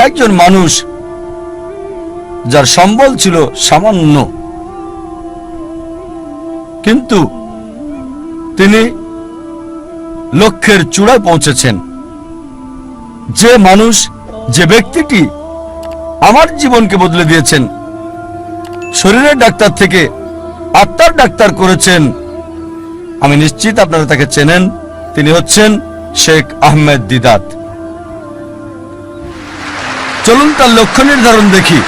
একজন মানুষ যার সম্বল ছিল সামান্য, কিন্তু তিনি লক্ষ্যের চূড়ায় পৌঁছেছেন। যে মানুষ, যে ব্যক্তিটি আমার জীবনকে বদলে দিয়েছেন, শরীরের ডাক্তার থেকে আত্মার ডাক্তার করেছেন, আমি নিশ্চিত আপনারা তাকে চেনেন। তিনি হচ্ছেন শেখ আহমেদ দিদাত। চলুন তার লক্ষ্য নির্ধারণ দেখি।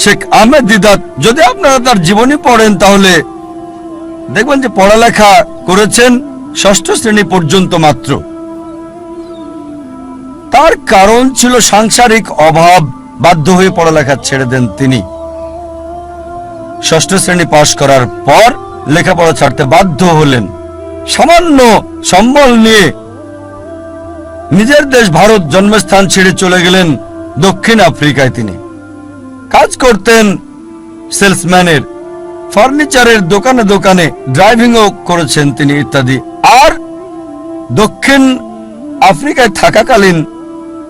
শেখ আহমেদ দিদাত, যদি আপনারা তার জীবনী পড়েন তাহলে দেখবেন যে পড়ালেখা করেছেন 6ষ্ঠ শ্রেণী পর্যন্ত মাত্র। তার কারণ ছিল সাংসারিক অভাব, বাধ্য হয়ে পড়ালেখা ছেড়ে দেন তিনি। 6ষ্ঠ শ্রেণী পাশ করার পর লেখাপড়া ছাড়তে বাধ্য হলেন। সামান্য সম্বল নিয়ে নিজের দেশ ভারত জন্মস্থান ছেড়ে চলে গেলেন দক্ষিণ আফ্রিকায়। তিনি কাজ করতেন সেলসম্যানের, ফার্নিচারের দোকানে দোকানে ড্রাইভিংও করেছেন তিনি ইত্যাদি। আর দক্ষিণ আফ্রিকায় থাকাকালীন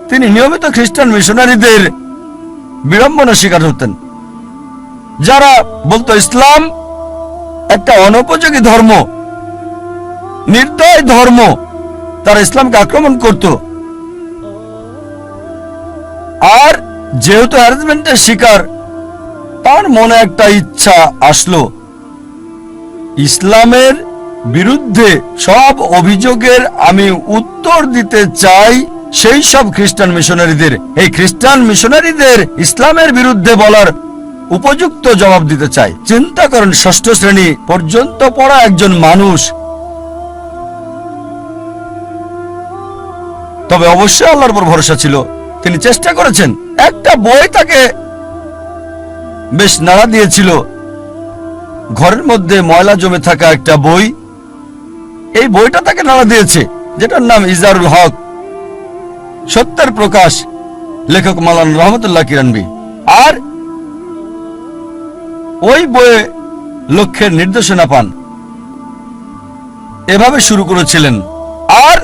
তিনি নিয়মিত খ্রিস্টান মিশনারিদের বিড়ম্বনার শিকার হতেন, যারা বলতো ইসলাম একটা অনুপযোগী ধর্ম, নির্দয় ধর্ম। তারা ইসলামকে আক্রমণ করত। আর যেহেতু হ্যারাসমেন্টের শিকার, তার মনে একটা ইচ্ছা আসলো, ইসলামের বিরুদ্ধে সব অভিযোগের আমি উত্তর দিতে চাই সেই সব খ্রিস্টান মিশনারিদের। এই খ্রিস্টান মিশনারিদের ইসলামের বিরুদ্ধে বলার উপযুক্ত জবাব দিতে চাই। চিন্তা করেন, 6ষ্ঠ শ্রেণী পর্যন্ত পড়া একজন মানুষ, তবে অবশ্যই আল্লাহর উপর ভরসা ছিল। তিনি চেষ্টা করেছেন। একটা বই তাকে বেশ নাড়া দিয়েছিল, ঘরের মধ্যে ময়লা জমে থাকা একটা বই। এই বইটা তাকে নাড়া দিয়েছে, যেটার নাম ইজারুল হক, সত্যের প্রকাশ, লেখক মাওলানা রহমতুল্লাহ কিরানবী। আর ওই বইয়ে লক্ষ্যের নির্দেশনা পান। এভাবে শুরু করেছিলেন আর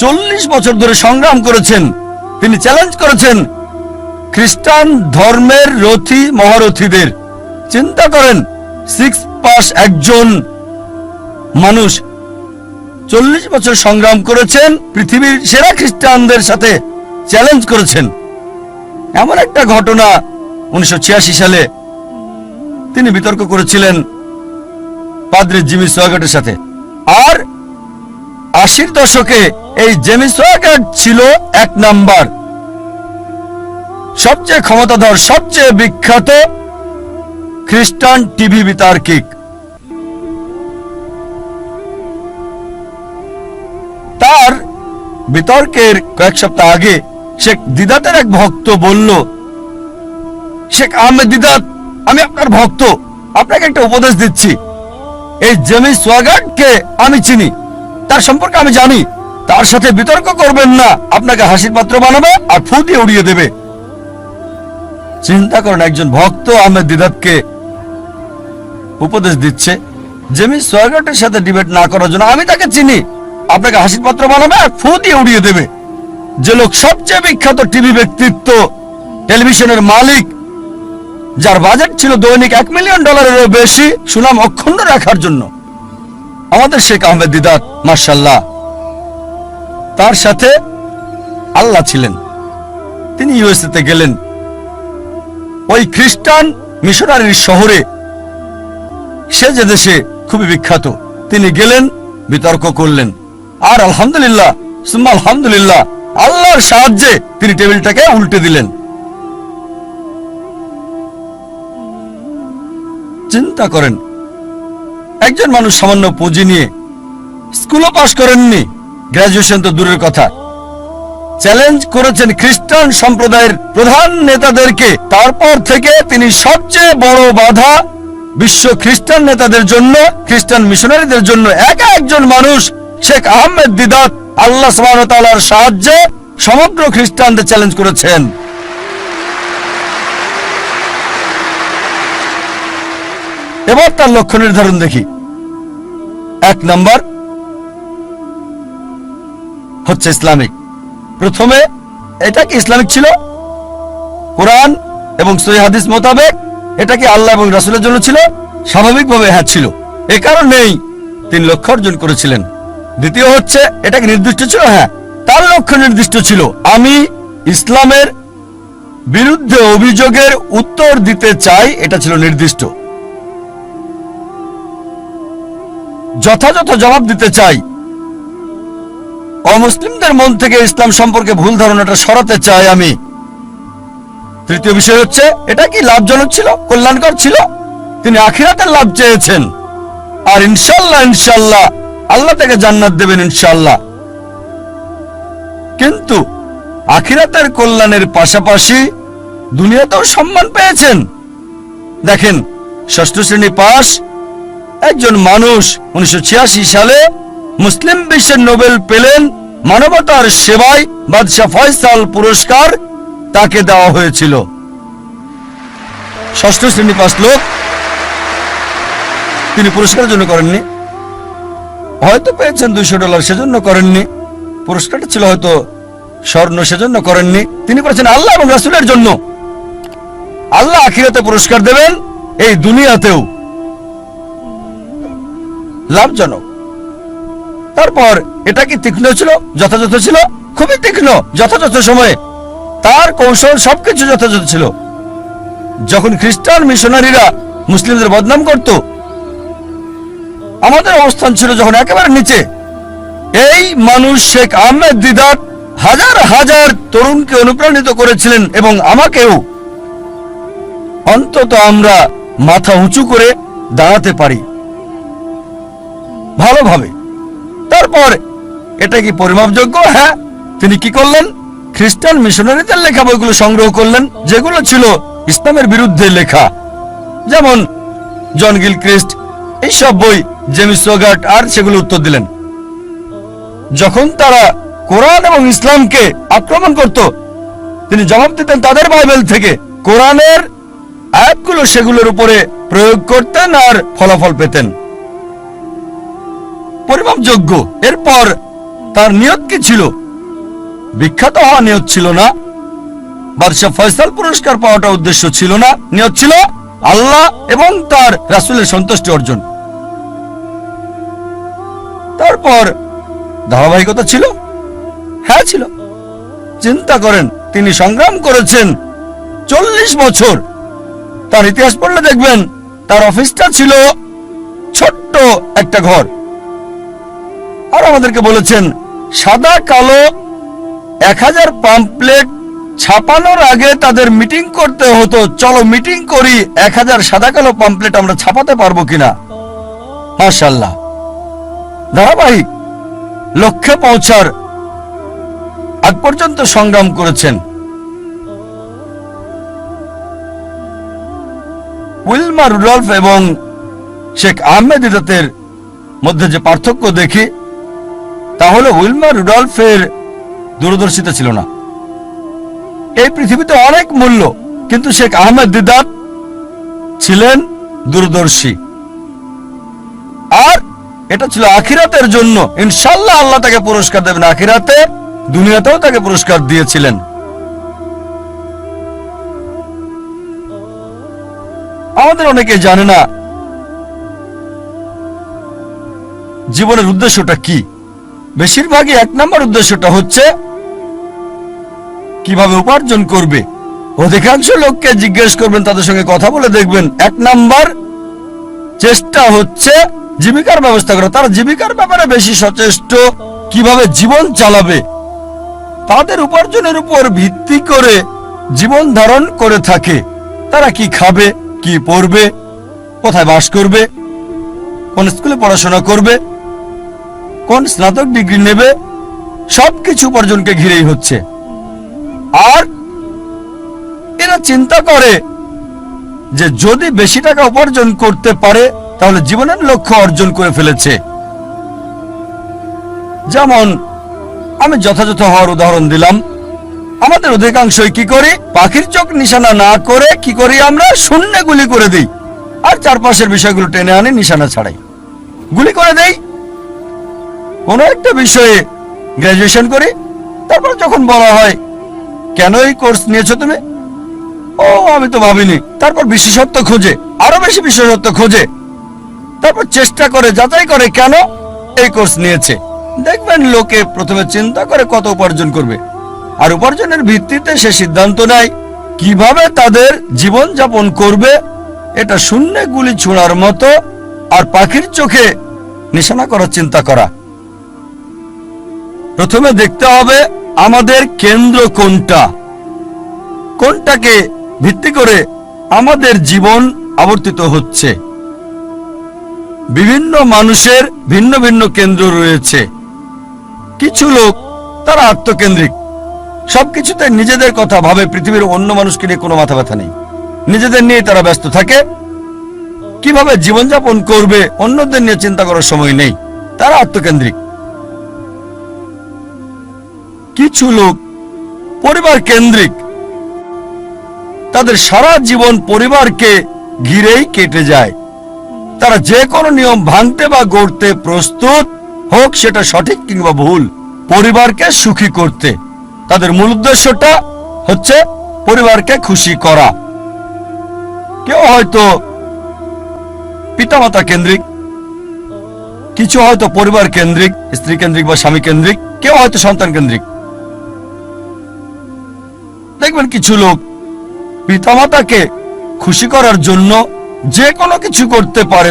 40 বছর ধরে সংগ্রাম করেছেন। তিনি চ্যালেঞ্জ করেছেন খ্রিস্টান ধর্মের রথী মহারথীদের। চিন্তা করেন, 6 পাস একজন মানুষ 40 বছর সংগ্রাম করেছেন, পৃথিবীর সেরা খ্রিস্টানদের সাথে চ্যালেঞ্জ করেছেন। এমন একটা ঘটনা 1986 সালে তিনি বিতর্ক করেছিলেন পাদ্রী জিমি সোয়াগাটের সাথে। আর 80-র দশকে এই জেমি সোয়াগাট ছিল 1 নাম্বার, সবচেয়ে ক্ষমতাধর, সবচেয়ে বিখ্যাত খ্রিস্টান টিভি বিতার্কিক। তার বিতর্কের কয়েক সপ্তাহ আগে শেখ দিদাতের এক ভক্ত বলল, শেখ আহমেদ দিদাত, আমি আপনার ভক্ত, আপনাকে একটা উপদেশ দিচ্ছি। এই জেমি সোয়াগাটকে আমি চিনি, তার সম্পর্কে আমি জানি। তার সাথে বিতর্ক করবেন না, আপনাকে হাসির পাত্র বানাবে আর ফু দিয়ে উড়িয়ে দেবে। চিন্তা করেন, একজন ভক্ত আহমেদ দিদাতকে উপদেশ দিচ্ছে জেমি সোয়াগাটের সাথে ডিবেট না করার জন্য। আমি তাকে চিনি, আপনাকে হাসির পাত্র বানাবে আর ফু দিয়ে উড়িয়ে দেবে। যে লোক সবচেয়ে বিখ্যাত টিভি ব্যক্তিত্ব, টেলিভিশনের মালিক, যার বাজেট ছিল দৈনিক $1 মিলিয়ন বেশি সুনাম অক্ষুণ্ণ রাখার জন্য, আমাদের শেখ আহমেদ দিদাত, মাশাআল্লাহ, তার সাথে আল্লাহ ছিলেন। তিনি ইউএসএ তে গেলেন, ওই খ্রিস্টান মিশনারির শহরে, সে যে দেশে খুবই বিখ্যাত। তিনি গেলেন, বিতর্ক করলেন, আর আলহামদুলিল্লাহ সুম্মা আলহামদুলিল্লাহ, আল্লাহর সাহায্যে তিনি টেবিলটাকে উল্টে দিলেন। চিন্তা করেন, একজন মানুষ সামান্য পুঁজি নিয়ে, স্কুলও পাশ করেননি, গ্রাজুয়েশন তো দূরের কথা, চ্যালেঞ্জ করেছেন খ্রিস্টান সম্প্রদায়ের প্রধান নেতাদেরকে। তারপর থেকে তিনি সবচেয়ে বড় বাধা বিশ্ব খ্রিস্টান নেতাদের জন্য, খ্রিস্টান মিশনারিদের জন্য। একা একজন মানুষ শেখ আহমেদ দিদাত আল্লাহ সুবহানাহু ওয়া তাআলার সাহায্যে সমগ্র খ্রিস্টানদের চ্যালেঞ্জ করেছেন। এবার তার লক্ষ্য নির্ধারণ দেখি। 1 নাম্বার হচ্ছে ইসলামিক। প্রথমে এটা কি ইসলামিক ছিল? কোরআন এবং সহিহ হাদিস মোতাবেক এটা কি আল্লাহ এবং রাসূলের জন্য ছিল? স্বাভাবিকভাবে হ্যাঁ ছিল। এ কারণেই তিনি লক্ষ্য অর্জন করেছিলেন। দ্বিতীয় হচ্ছে, এটা কি নির্দিষ্ট ছিল? হ্যাঁ, তার লক্ষ্য নির্দিষ্ট ছিল। আমি ইসলামের বিরুদ্ধে অভিযোগের উত্তর দিতে চাই, এটা ছিল নির্দিষ্ট। যথাযথ জবাব দিতে চাই। অমুসলিমদের মন থেকে ইসলাম সম্পর্কে ভুল ধারণাটা সরাতে চাই আমি। তৃতীয় বিষয় হচ্ছে, এটা কি লাভজনক ছিল, কল্যাণকর ছিল? তিনি আখিরাতের লাভ চেয়েছেন, আর ইনশাল্লাহ ইনশাল্লাহ আল্লাহ তাকে জান্নাত দেবেন ইনশাল্লাহ। কিন্তু আখিরাতের কল্যাণের পাশাপাশি দুনিয়াতেও সম্মান পেয়েছেন। দেখেন, ষষ্ঠ শ্রেণী পাস একজন মানুষ 1986 সালে মুসলিম বিশ্বের নোবেল পেলেন মানবতার সেবায়। বাদশাহ ফয়সাল পুরস্কার তাকে দেওয়া হয়েছিল। ষষ্ঠ শ্রেণী পাস লোক, তিনি পুরস্কারের জন্য করেননি। হয়তো পেয়েছেন $200, সেজন্য করেননি। পুরস্কারটা ছিল হয়তো স্বর্ণ, সেজন্য করেননি। তিনি করেছেন আল্লাহ এবং রাসূলের জন্য। আল্লাহ আখিরাতে পুরস্কার দেবেন, এই দুনিয়াতেও লাভজনক। তারপর এটা কি তীক্ষ্ণ ছিল, যথাযথ ছিল? খুবই তীক্ষ্ণ, যথাযথ সময়ে তার কৌশল সবকিছু যথাযথ ছিল। যখন খ্রিস্টান মিশনারিরা মুসলিমদের বদনাম করত, আমাদের অবস্থান ছিল যখন একেবারে নিচে। এই মানুষ শেখ আহমেদ দিদাত হাজার হাজার তরুণকে অনুপ্রাণিত করেছিলেন, এবং আমাকেও। অন্তত আমরা মাথা উঁচু করে দাঁড়াতে পারি ভালোভাবে। তারপর এটা কি পরিমাপযোগ্য? হ্যাঁ। তিনি কি করলেন? খ্রিস্টান মিশনারিদের লেখা বইগুলো সংগ্রহ করলেন, যেগুলো ছিল ইসলামের বিরুদ্ধে লেখা, যেমন জন গিলক্রিস্ট, এইসব বই, জেমস সোগার্ট, আর সেগুলো উত্তর দিলেন। যখন তারা কোরআন এবং ইসলামকে আক্রমণ করত, তিনি জবাব দিতেন তাদের বাইবেল থেকে। কোরআনের আয়াতগুলো সেগুলোর উপরে প্রয়োগ করতেন আর ফলাফল পেতেন পরিমাপযোগ্য। এরপর তার নিয়ত কি ছিল? বিখ্যাত হওয়া নিয়ত ছিল না। বাদশাহ ফয়সাল পুরস্কার পাওয়াটা উদ্দেশ্য ছিল না। নিয়ত ছিল আল্লাহ এবং তার রাসূলের সন্তুষ্টি অর্জন। তারপর ধারাবাহিকতা ছিল? হ্যাঁ ছিল। চিন্তা করেন, তিনি সংগ্রাম করেছেন 40 বছর। তার ইতিহাস পড়লে দেখবেন তার অফিসটা ছিল ছোট্ট একটা ঘর। আর আমাদেরকে বলেছেন সাদা কালো 1000 পাম্পলেট ছাপানোর আগে তাদের মিটিং করতে হতো। চলো মিটিং করি, 1000 সাদা কালো পাম্পলেট আমরা ছাপাতে পারবো কিনা। মাশাআল্লাহ, ধারাবাহিক লক্ষ্যে পৌঁছার আগ পর্যন্ত সংগ্রাম করেছেন। উইলমা রুডলফ এবং শেখ আহমেদ দিদাতের মধ্যে যে পার্থক্য দেখি, তা হলো উইলমা রুডলফের দূরদর্শিতা ছিল না। এই পৃথিবীতে অনেক মূল্য, কিন্তু শেখ আহমেদ দিদাত ছিলেন দূরদর্শী। আর এটা ছিল আখিরাতের জন্য। ইনশাআল্লাহ আল্লাহ তাকে পুরস্কার দেবেন আখিরাতে, দুনিয়াতেও তাকে পুরস্কার দিয়েছিলেন। আমাদের অনেকে জানে না জীবনের উদ্দেশ্যটা কি। বেশিরভাগই 1 নম্বর উদ্দেশ্যটা হচ্ছে কিভাবে উপার্জন করবে। অধিকাংশ লোককে জিজ্ঞেস করবেন, তাদের সঙ্গে কথা বলে দেখবেন 1 নম্বর চেষ্টা হচ্ছে জীবিকার ব্যবস্থা করা। তারা জীবিকার ব্যাপারে বেশি সচেষ্ট, কিভাবে জীবন চালাবে। তাদের উপার্জনের উপর ভিত্তি করে জীবন ধারণ করে থাকে। তারা কি খাবে, কি পড়বে, কোথায় বাস করবে, কোন স্কুলে পড়াশোনা করবে, কোন স্নাতক ডিগ্রি নেবে, সবকিছু উপার্জনকে ঘিরেই হচ্ছে। আর এরা চিন্তা করে যে যদি বেশি টাকা উপার্জন করতে পারে তাহলে জীবনের লক্ষ্য অর্জন করে ফেলেছে। যেমন আমি যথাযথ হওয়ার উদাহরণ দিলাম। আমাদের অধিকাংশই কি করি? পাখির চোখ নিশানা না করে কি করি? আমরা শূন্যে গুলি করে দিই, আর চারপাশের বিষয়গুলো টেনে আনি নিশানা ছাড়াই গুলি করে দেই। কোনো একটা বিষয়ে গ্রাজুয়েশন করি, তারপর যখন বলা হয় কেন এই কোর্স নিয়েছো তুমি? ও, আমি তো ভাবিনি। তারপর বিশেষত্ব খোঁজে, আরো বেশি বিশেষত্ব খোঁজে, তারপর চেষ্টা করে, যাচাই করে কেন এই কোর্স নিয়েছে। দেখবেন লোকে প্রথমে চিন্তা করে কত উপার্জন করবে, আর উপার্জনের ভিত্তিতে সে সিদ্ধান্ত নেয় কিভাবে তাদের জীবন যাপন করবে। এটা শূন্যে গুলি ছোঁড়ার মতো, আর পাখির চোখে নিশানা করার চিন্তা করা। প্রথমে দেখতে হবে আমাদের কেন্দ্র কোনটা, কোনটাকে ভিত্তি করে আমাদের জীবন আবর্তিত হচ্ছে। বিভিন্ন মানুষের ভিন্ন ভিন্ন কেন্দ্র রয়েছে। কিছু লোক তারা আত্মকেন্দ্রিক, সবকিছুতে নিজেদের কথা ভাবে, পৃথিবীর অন্য মানুষকে নিয়ে কোনো মাথা ব্যথা নেই, নিজেদের নিয়ে তারা ব্যস্ত থাকে। কিভাবে জীবনযাপন করবে অন্যদের নিয়ে চিন্তা করার সময় নেই, তারা আত্মকেন্দ্রিক। কিছু লোক পরিবার কেন্দ্রিক, তাদের সারা জীবন পরিবারকে ঘিরেই কেটে যায়। তারা যে কোনো নিয়ম ভাঙতে বা গড়তে প্রস্তুত, হোক সেটা সঠিক কিংবা ভুল, পরিবারকে সুখী করতে। তাদের মূল উদ্দেশ্যটা হচ্ছে পরিবারকে খুশি করা। কেউ হয়তো পিতামাতা কেন্দ্রিক, কিছু হয়তো পরিবার কেন্দ্রিক, স্ত্রী কেন্দ্রিক বা স্বামী কেন্দ্রিক, কেউ হয়তো সন্তান কেন্দ্রিক। দেখবেন কিছু লোক পিতামাতাকে খুশি করার জন্য যে কোনো কিছু করতে পারে।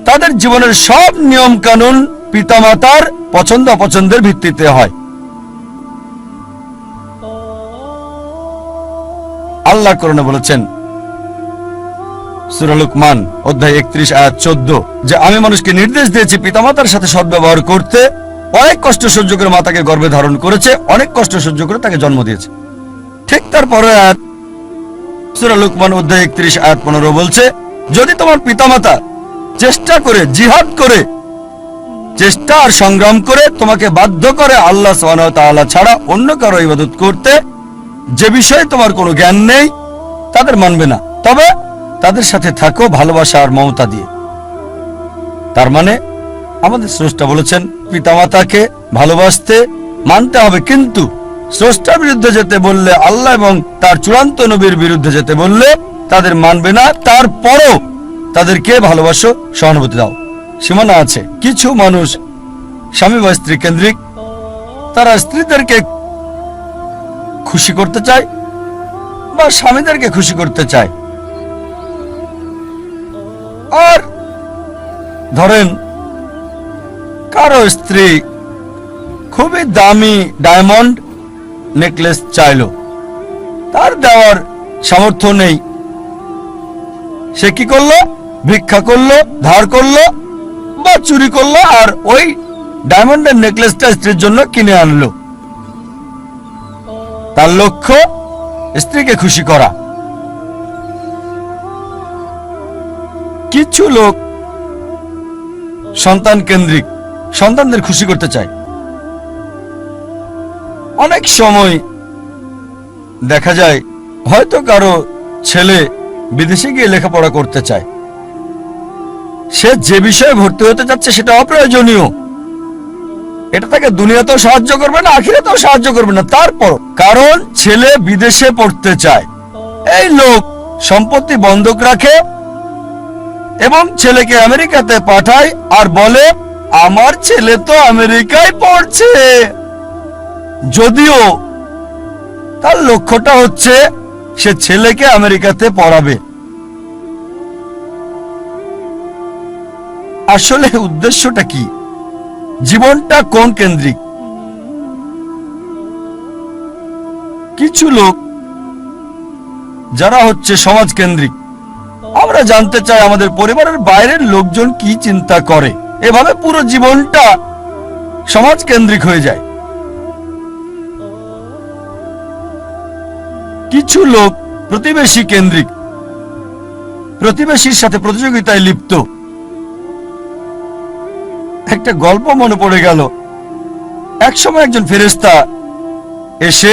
তাদের জীবনের সব নিয়ম কানুন পিতামাতার পছন্দ অপছন্দের ভিত্তিতে হয়। আল্লাহ কোরআনে বলেছেন, সূরা লুকমান অধ্যায় 31 আয়াত 14, যে আমি মানুষকে নির্দেশ দিয়েছি পিতামাতার সাথে সদ্ব্যবহার করতে। অনেক কষ্ট সহ্য করে মাতাকে গর্ভে ধারণ করেছে, অনেক কষ্ট সহ্য করে তাকে জন্ম দিয়েছে। ঠিক তারপরে আয়াত সূরা লুকমান অধ্যায় 31 আয়াত 15 বলছে, যদি তোমার পিতামাতা চেষ্টা করে, জিহাদ করে, চেষ্টা আর সংগ্রাম করে তোমাকে বাধ্য করে আল্লাহ সুবহানাহু ওয়া তাআলা ছাড়া অন্য কারো ইবাদত করতে, যে বিষয়ে তোমার কোনো জ্ঞান নেই, তাদের মানবে না, তবে তাদের সাথে থাকো ভালোবাসা আর মমতা দিয়ে। তার মানে আমাদের স্রষ্টা বলেছেন পিতামাতাকে ভালোবাসতে, মানতে হবে, কিন্তু স্রষ্টার বিরুদ্ধে যেতে বললে, আল্লাহ এবং তার চূড়ান্ত নবীর বিরুদ্ধে যেতে বললে তাদের মানবে না। তারপরও তাদেরকে ভালোবাসো, সহানুভূতি দাও। সীমানা আছে। কিছু মানুষ স্বামী বা স্ত্রী কেন্দ্রিক, তারা স্ত্রীদেরকে খুশি করতে চায় বা স্বামীদেরকে খুশি করতে চায়। আর ধরেন কারো স্ত্রী খুবই দামি ডায়মন্ড নেকলেস চাইল, তার দেওয়ার সামর্থ্য নেই, সে কি করলো? ভিক্ষা করলো, ধার করলো বা চুরি করলো, আর ওই ডায়মন্ডের নেকলেসটা স্ত্রীর জন্য কিনে আনলো। তার লক্ষ্য স্ত্রীকে খুশি করা। কিছু লোক সন্তান কেন্দ্রিক, সন্তানদের খুশি করতে চায়। অনেক সময় দেখা যায় হয়তো কারো ছেলে বিদেশে গিয়ে লেখাপড়া করতে চায়, সে যে বিষয়ে ভর্তি হতে যাচ্ছে সেটা অপ্রয়োজনীয়, এটা তাকে দুনিয়াতেও সাহায্য করবে না, আখিরাতেও সাহায্য করবে না। তারপর কারণ ছেলে বিদেশে পড়তে চায়, এই লোক সম্পত্তি বন্ধক রাখে এবং ছেলেকে আমেরিকাতে পাঠায় আর বলে আমার ছেলে তো আমেরিকায় পড়ছে, যদিও তার লক্ষ্যটা হচ্ছে সে ছেলেকে আমেরিকাতে পড়াবে। আসলে উদ্দেশ্যটা কি? জীবনটা কোন কেন্দ্রিক? কিছু লোক যারা হচ্ছে সমাজ কেন্দ্রিক, আমরা জানতে চাই আমাদের পরিবারের বাইরের লোকজন কি চিন্তা করে, এভাবে পুরো জীবনটা সমাজ কেন্দ্রিক হয়ে যায়। কিছু লোক প্রতিবেশী কেন্দ্রিক, প্রতিবেশীর সাথে প্রতিযোগিতায় লিপ্ত। একটা গল্প মনে পড়ে গেল। একসময় একজন ফেরেশতা এসে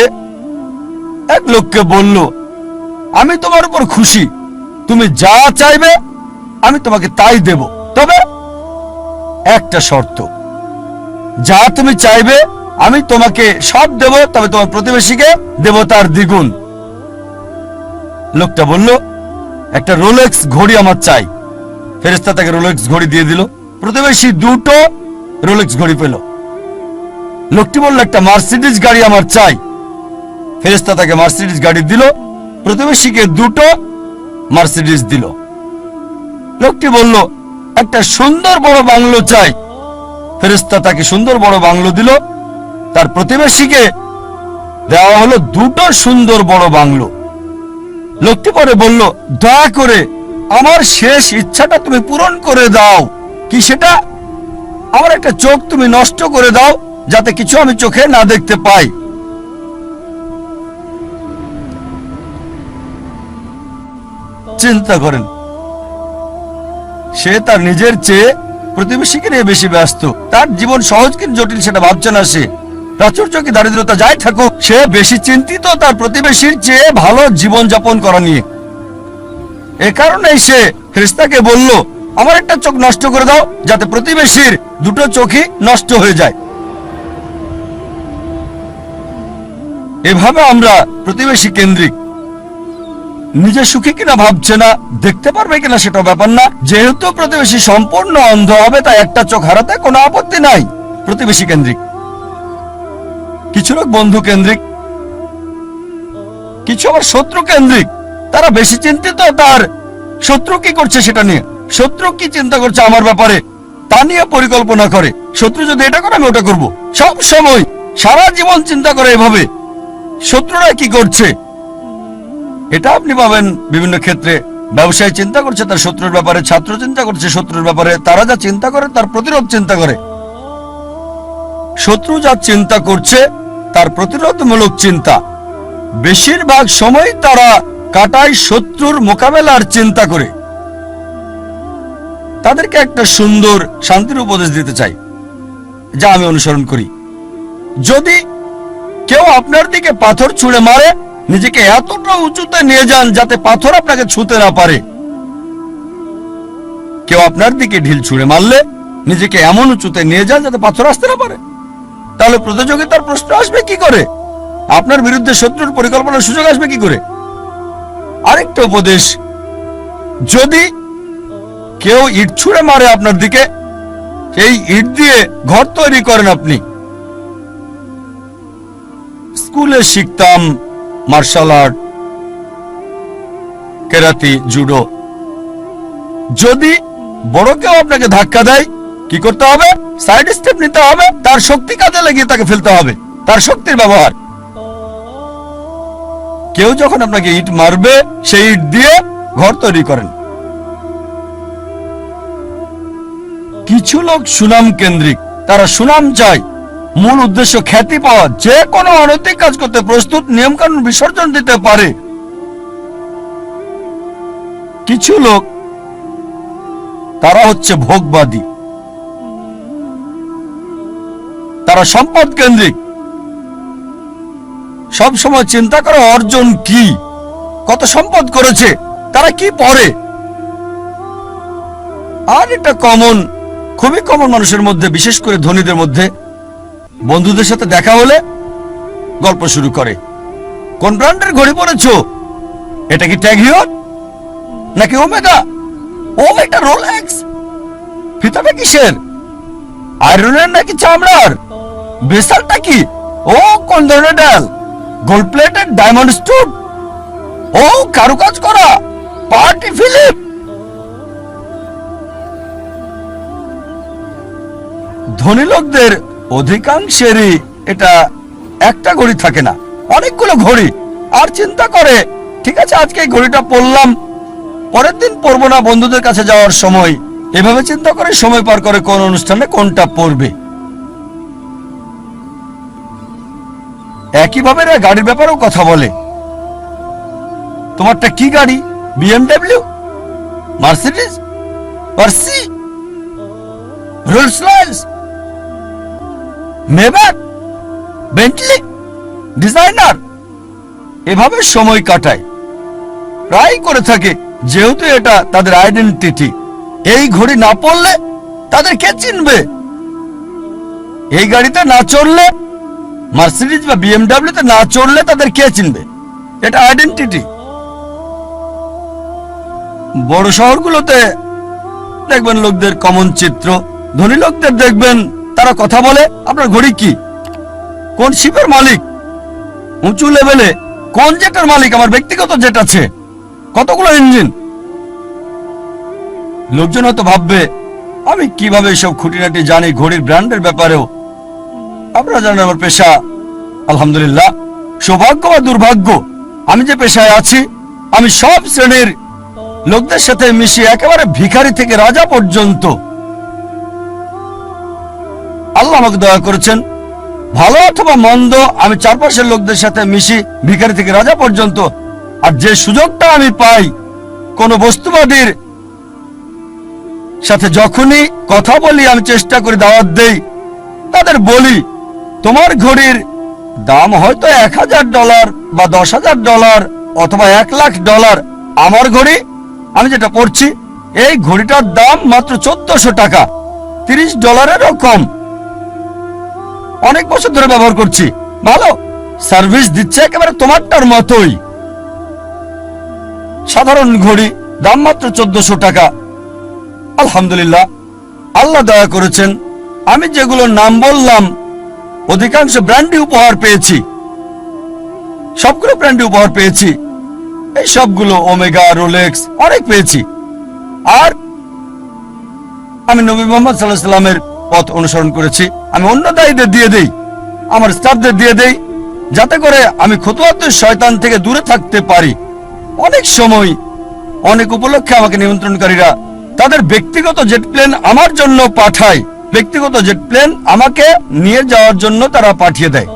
এক লোককে বলল, আমি তোমার উপর খুশি, তুমি যা চাইবে আমি তোমাকে তাই দেব, তবে একটা শর্ত, যা তুমি চাইবে আমি তোমাকে সব দেব, তবে তোমার প্রতিবেশীকে দেব তার দ্বিগুণ। লোকটা বলল, একটা রোলেক্স ঘড়ি আমার চাই। ফেরেশতা তাকে রোলেক্স ঘড়ি দিয়ে দিল। প্রতিবেশী দুটো রোলেক্স ঘড়ি পেল। লোকটি বলল, একটা মার্সিডিজ গাড়ি আমার চাই। ফেরেশতা তাকে মার্সিডিজ গাড়ি দিল। প্রতিবেশীকে দুটো মার্সিডিজ দিল। লোকটি বলল, একটা সুন্দর বড় বাংলো চাই। ফেরেশতা তাকে সুন্দর বড় বাংলো দিল। তার প্রতিবেশীকে দেওয়া হলো দুটো সুন্দর বড় বাংলো। লোকটি পরে বলল, দয়া করে আমার শেষ ইচ্ছাটা তুমি পূরণ করে দাও। কি সেটা? আমার একটা চোখ তুমি নষ্ট করে দাও, যাতে কিছু আমি চোখে না দেখতে পাই। চিন্তা করেন, সে তার নিজের চেয়ে প্রতিবেশীকে নিয়ে বেশি ব্যস্ত। তার জীবন সহজ কিন্তু জটিল সেটা ভাবছে না সে। প্রাচুর্য কি দারিদ্রতা যাই থাকুক, সে বেশি চিন্তিত তার প্রতিবেশীর চেয়ে ভালো জীবন যাপন করা নিয়ে। এ কারণেই সে ফেরেশতাকে বলল, আমার একটা চোখ নষ্ট করে দাও, যাতে প্রতিবেশীর দুটো চোখই নষ্ট হয়ে যায়। এভাবে আমরা প্রতিবেশী কেন্দ্রিক। নিজে সুখী কিনা ভাবছে না, দেখতে পারবে কিনা সেটা ব্যাপার না। যেহেতু প্রতিবেশী সম্পূর্ণ অন্ধ হবে, তাই একটা চোখ হারাতে কোনো আপত্তি নাই। প্রতিবেশী কেন্দ্রিক। কিছু লোক বন্ধু কেন্দ্রিক, কিছু আবার শত্রু কেন্দ্রিক। তারা বেশি চিন্তিত তার শত্রু কি করছে সেটা নিয়ে। শত্রু কি চিন্তা করছে আমার ব্যাপারে তা নিয়ে পরিকল্পনা করে। শত্রু যদি এটা করে, আমি ওটা করব। সব সময় সারা জীবন চিন্তা করে এভাবে শত্রুরা কি করছে। এটা আপনি পাবেন বিভিন্ন ক্ষেত্রে। ব্যবসায়ী চিন্তা করছে তার শত্রুর ব্যাপারে, ছাত্র চিন্তা করছে শত্রুর ব্যাপারে। তারা যা চিন্তা করে তার প্রতিরোধ চিন্তা করে। শত্রু যা চিন্তা করছে তার প্রতিরোধমূলক চিন্তা। বেশিরভাগ সময় তারা কাটায় শত্রুর মোকাবেলার চিন্তা করে। তাদেরকে একটা সুন্দর শান্তির উপদেশ দিতে চাই, যা আমি অনুসরণ করি। যদি কেউ আপনার দিকে পাথর ছুঁড়ে মারে, নিজেকে এতটা উঁচুতে নিয়ে যান যাতে পাথর আপনাকে ছুঁতে না পারে। কেউ আপনার দিকে ঢিল ছুঁড়ে মারলে নিজেকে এমন উঁচুতে নিয়ে যান যাতে পাথর আসতে না পারে। তাহলে প্রতিযোগিতার প্রশ্ন আসবে কি করে? আপনার বিরুদ্ধে শত্রুর পরিকল্পনার সুযোগ আসবে কি করে? আরেকটা উপদেশ, যদি কেউ ইট ছুঁড়ে মারে আপনার দিকে, সেই ইট দিয়ে ঘর তৈরি করেন আপনি। স্কুলে শিখতাম মার্শাল আর্ট, কেরাতি, জুডো। যদি বড় কেউ আপনাকে ধাক্কা দেয়, কি করতে হবে? সাইড স্টেপ নিতে হবে। তার শক্তি কাজে লাগিয়ে তাকে ফেলতে হবে, তার শক্তির ব্যবহার। কেউ যখন আপনাকে ইট মারবে, সেই ইট দিয়ে ঘর তৈরি করেন। কিছু লোক সুনাম কেন্দ্রিক। তারা সুনাম চায়, মূল উদ্দেশ্য খ্যাতি পাওয়া। যে কোনো অনৈতিক কাজ করতে প্রস্তুত, নিয়মকানুন বিসর্জন দিতে পারে। কিছু লোক তারা হচ্ছে ভোগবাদী। তারা সম্পদ কেন্দ্রিক। সব সময় চিন্তা করে অর্জন কি, কত সম্পদ করেছে, তারা কি পড়ে। আর এটা কমন, খুবই কমন মানুষের মধ্যে, বিশেষ করে ধনীদের মধ্যে। বন্ধুদের সাথে দেখা হলে গল্প শুরু করে, কোন ব্র্যান্ডের ঘড়ি পরেছো? এটা কি ট্যাগ হিউর নাকি ওমেগা? ও, এটা রোলেক্স। ফিতাটা কিসের? আয়রনের নাকি চামড়ার? বেসালটা কি? ও, কোন ধরনের ডাল? Gold plated, diamond stone? ও, কারুকাজ করা, পার্টি ফিলিপ। ধনী লোকদের অধিকাংশেরই এটা একটা ঘড়ি থাকে না, অনেকগুলো ঘড়ি। আর চিন্তা করে, ঠিক আছে আজকে এই ঘড়িটা পরলাম, পরের দিন পরবো না বন্ধুদের কাছে যাওয়ার সময়। এভাবে চিন্তা করে সময় পার করে কোন অনুষ্ঠানে কোনটা পরবে। একইভাবে এরা গাড়ির ব্যাপারেও কথা বলে। তোমারটা কি গাড়ি? BMW, Mercedes, Porsche, Rolls Royce, Maybach, Bentley, designer. এভাবে সময় কাটায়, প্রায় করে থাকে, যেহেতু এটা তাদের আইডেন্টিটি। এই ঘড়ি না পড়লে তাদের কে চিনবে? এই গাড়িতে না চড়লে মার্সিডিজ বা বিএমডাব্লিউ তে না চড়লে তাদের কে চিনবে? এটা আইডেন্টিটি। বড় শহরগুলোতে দেখবেন লোকদের কমন চিত্র, ধনী লোকদের দেখবেন তারা কথা বলে আপনার ঘড়ি কি, কোন শিপের মালিক, উঁচু লেভেলে কোন জেটের মালিক, আমার ব্যক্তিগত জেট আছে, কতগুলো ইঞ্জিন। লোকজন হয়তো ভাববে আমি কিভাবে এসব খুঁটিনাটি জানি ঘড়ির ব্র্যান্ডের ব্যাপারেও। আপনারা জানেন আমার পেশা, আলহামদুলিল্লাহ, সৌভাগ্য বা দুর্ভাগ্য, আমি যে পেশায় আছি আমি সব শ্রেণীর লোকদের সাথে মিশি, একেবারে ভিখারি থেকে রাজা পর্যন্ত। আল্লাহ আমাকে দয়া করেছেন, ভালো অথবা মন্দ আমি চারপাশের লোকদের সাথে মিশি, ভিখারি থেকে রাজা পর্যন্ত। আর যে সুযোগটা আমি পাই কোন বস্তুবাদীর সাথে যখনই কথা বলি, আমি চেষ্টা করি দাওয়াত দেই, তাদের বলি তোমার ঘড়ির দাম হয়তো $1000 বা $10,000 অথবা $1,00,000, আমার ঘড়ি আমি যেটা পড়ছি এই ঘড়িটার দাম মাত্র $1400, $30 কম। অনেক বছর ধরে ব্যবহার করছি, ভালো সার্ভিস দিচ্ছে, একেবারে তোমারটার মতোই। সাধারণ ঘড়ি দাম মাত্র $1400। আলহামদুলিল্লাহ, আল্লাহ দয়া করেছেন, আমি যেগুলো নাম বললাম অধিকাংশ ব্র্যান্ডই উপহার পেয়েছি, সবগুলো ব্র্যান্ডই উপহার পেয়েছি। এই সবগুলো ওমেগা, রোলেক্স অনেক পেয়েছি। আর আমি নবী মুহাম্মদ সাল্লাল্লাহু আলাইহি ওয়াসাল্লামের পথ অনুসরণ করেছি। আমি অন্য দায়ীদের দিয়ে দেই, আমার স্টাফদের দিয়ে দেই, যাতে করে আমি খুতুওয়াতুশ শয়তান থেকে দূরে থাকতে পারি। অনেক সময় অনেক উপলক্ষে আমাকে নিমন্ত্রণকারীরা তাদের ব্যক্তিগত জেট প্লেন আমার জন্য পাঠায়, ব্যক্তিগত জেট প্লেন আমাকে নিয়ে যাওয়ার জন্য তারা পাঠিয়ে দেয়।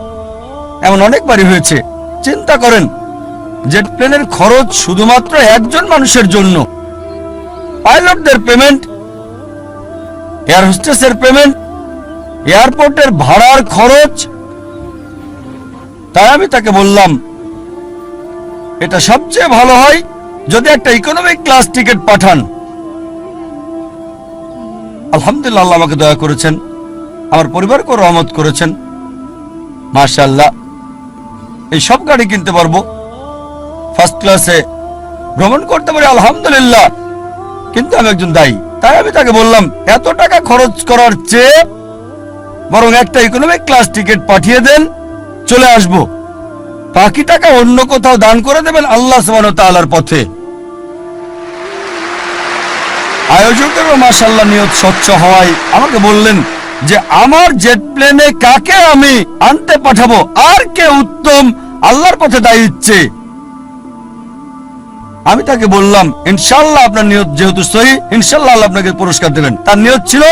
এমন অনেকবারই হয়েছে। চিন্তা করেন, জেট প্লেনের খরচ শুধুমাত্র একজন মানুষের জন্য, পাইলটদের পেমেন্ট, এয়ার হোস্টেসের পেমেন্ট, এয়ারপোর্টের ভাড়ার খরচ। তাই আমি তাকে বললাম এটা সবচেয়ে ভালো হয় যদি একটা ইকোনমিক ক্লাস টিকিট পাঠান। আলহামদুলিল্লাহ, আল্লাহ আমাকে দয়া করেছেন, আমার পরিবারকে রহমত করেছেন। মাশাআল্লাহ, এই সব গাড়ি কিনতে পারবো, ফার্স্ট ক্লাসে ভ্রমণ করতে পারি, আলহামদুলিল্লাহ। কিন্তু আমি একজন দায়ী, তাই আমি তাকে বললাম এত টাকা খরচ করার চেয়ে বরং একটা ইকোনমিক ক্লাস টিকিট পাঠিয়ে দেন, চলে আসব, বাকি টাকা অন্য কোথাও দান করে দেবেন আল্লাহ সুবহানাহু ওয়া তাআলার পথে। আয়োজকেরও মাশাআল্লাহ নিয়ত স্বচ্ছ হওয়ায় আমাকে বললেন যে আমার জেট প্লেনে কাকে আমি আনতে পাঠাবো, আর কে উত্তম আল্লাহর পথে দায়ী ইচ্ছে। আমি তাকে বললাম ইনশাআল্লাহ আপনার নিয়ত যেহেতু সহি, ইনশাআল্লাহ আল্লাহ আপনাকে পুরস্কার দেবেন। তার নিয়ত ছিল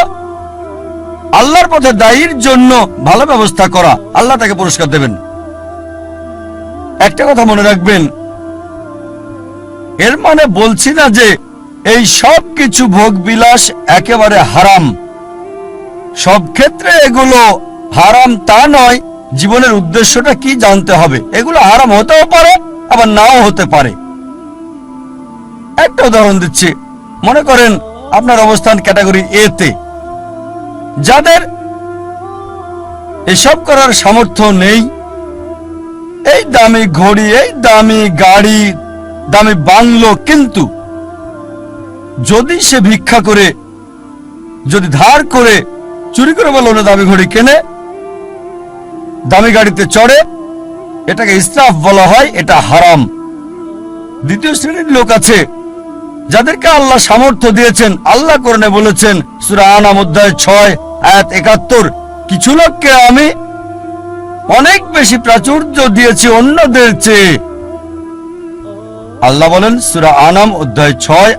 আল্লাহর পথে দায়ীর জন্য ভালো ব্যবস্থা করা, আল্লাহ তাকে পুরস্কার দেবেন। একটা কথা মনে রাখবেন, এর মানে বলছি না যে এই সব কিছু ভোগ বিলাস একেবারে হারাম, সব ক্ষেত্রে এগুলো হারাম তা নয়। জীবনের উদ্দেশ্যটা কি জানতে হবে। এগুলো হারাম হতেও পারে আবার নাও হতে পারে। একটা উদাহরণ দিচ্ছি, মনে করেন আপনার অবস্থান ক্যাটাগরি এ তে, যাদের এসব করার সামর্থ্য নেই, এই দামি ঘড়ি, এই দামি গাড়ি, দামি বাংলো, কিন্তু যদি সে ভিক্ষা করে, যদি ধার করে, চুরি করে বলো না দামি ঘড়ি কেনে, দামি গাড়িতে চড়ে, এটাকে ইসরাফ বলা হয়, এটা হারাম। দ্বিতীয় শ্রেণীর লোক আছে যাদেরকে আল্লাহ সামর্থ্য দিয়েছেন। আল্লাহ কোরআনে বলেছেন সূরা আনাম অধ্যায় 6 আয়াত 71, কিছু লোককে আমি অনেক বেশি প্রাচুর্য দিয়েছি অন্যদের চেয়ে। আল্লাহ বলেন সূরা আনাম অধ্যায় 6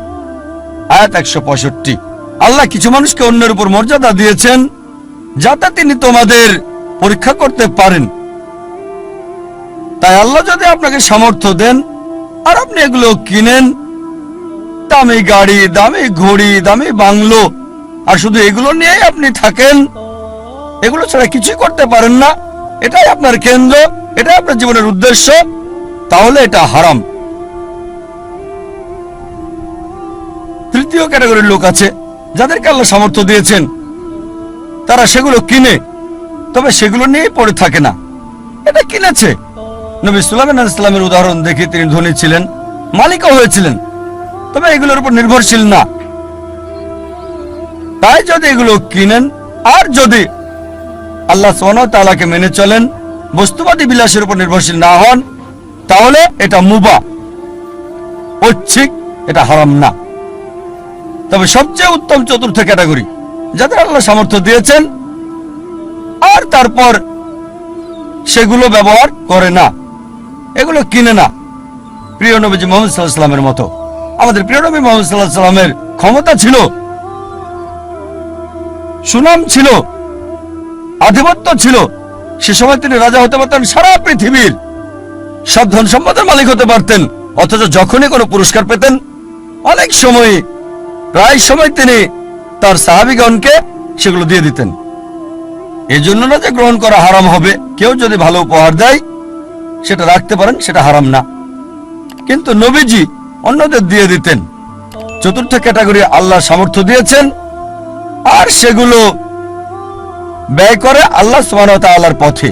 আয়াত 165, আল্লাহ কিছু মানুষকে অন্যের উপর মর্যাদা দিয়েছেন যাতে তিনি তোমাদের পরীক্ষা করতে পারেন। তাই আল্লাহ যদি আপনাকে সামর্থ্য দেন আর আপনি এগুলো কিনেন, দামি গাড়ি, দামি ঘড়ি, দামি বাংলো, আর শুধু এগুলো নিয়েই আপনি থাকেন, এগুলো ছাড়া কিছুই করতে পারেন না, এটাই আপনার কেন্দ্র, এটাই আপনার জীবনের উদ্দেশ্য, তাহলে এটা হারাম। তৃতীয় ক্যাটাগরির লোক আছে যাদেরকে আল্লাহ সামর্থ্য দিয়েছেন, তারা সেগুলো কিনে, তবে সেগুলো নিয়েই পড়ে থাকে না, এটা কিনেছে। নবী সুলাইমান আলাইহিস সালামের উদাহরণ দেখে তিনি ধনী ছিলেন, মালিকও হয়েছিলেন, তবে এগুলোর উপর নির্ভরশীল না। তাই যদি এগুলো কিনেন আর যদি আল্লাহ সুবহানাহু ওয়া তাআলাকে মেনে চলেন, বস্তুবাদী বিলাসের উপর নির্ভরশীল না হন, তাহলে এটা মুবাহ, ঐচ্ছিক, এটা হারাম না। তবে সবচেয়ে উত্তম চতুর্থ ক্যাটাগরি যাদের আল্লাহ সামর্থ্য দিয়েছেন আর তারপর সেগুলো ব্যবহার করে না, এগুলো কিনে না। প্রিয় নবীজি মুহাম্মদ সাল্লাল্লাহু আলাইহি ওয়াসাল্লামের মতো। আমাদের প্রিয় নবী মুহাম্মদ সাল্লাল্লাহু আলাইহি ওয়াসাল্লামের ক্ষমতা ছিল, সুনাম ছিল, আধিপত্য ছিল। সে সময় তিনি রাজা হতে পারতেন, সারা পৃথিবীর সব ধন সম্পদের মালিক হতে পারতেন, অথচ যখনই কোনো পুরস্কার পেতেন অনেক সময়, প্রায় সময় তিনি তার সাহাবীগণকে সেগুলো দিয়ে দিতেন। এজন্য না যে গ্রহণ করা হারাম হবে, কেউ যদি ভালো উপহার দেয় সেটা রাখতে পারেন, সেটা হারাম না, কিন্তু নবীজি অন্যদের দিয়ে দিতেন। চতুর্থ ক্যাটাগরি আল্লাহ সামর্থ্য দিয়েছেন আর সেগুলো ব্যয় করে আল্লাহ সুবহানাহু ওয়া তাআলার পথে।